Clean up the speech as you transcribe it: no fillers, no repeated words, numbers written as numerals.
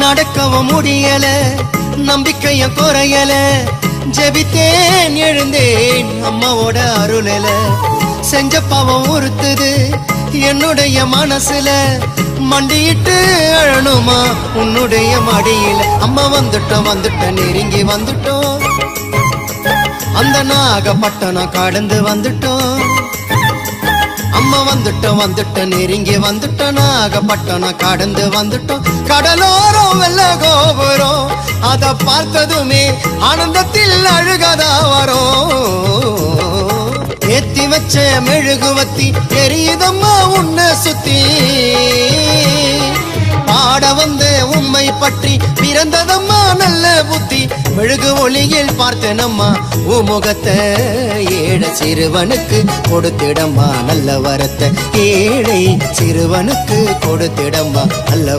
நடக்கவும் முடியல, நம்பிக்கைய குறையல, ஜெபித்தேன் எழுந்தேன் அம்மாவோட அருளல. செஞ்ச பாவம் உறுத்துது என்னுடைய மனசுல, மண்டியிட்டு அழணுமா உன்னுடைய மடியில. அம்மா வந்துட்டோம் நெருங்கி வந்துட்டோம், அந்த நாகப்பட்டினம் கடந்து வந்துட்டோம். அம்மா வந்துட்டோம் நெருங்கி வந்துட்டோம், நாகப்பட்டினம் கடந்து வந்துட்டோம். கடலோரம் வெள்ள கோபுரம் அத பார்த்ததுமே ஆனந்தத்தில் அழுகதா வரும். ஏத்தி வச்ச மெழுகுவத்தி எரியுதம்மா உன்னை சுத்தி, பாட வந்த உம்மை பற்றி பிறந்ததம்மா நல்ல புத்தி. மெழுகு ஒளியில் பார்த்தனம்மா உமுகத்தை, ஏழை சிறுவனுக்கு கொடுத்திடம்மா நல்ல வரத்தை. ஏழை சிறுவனுக்கு கொடுத்திடம்மா நல்ல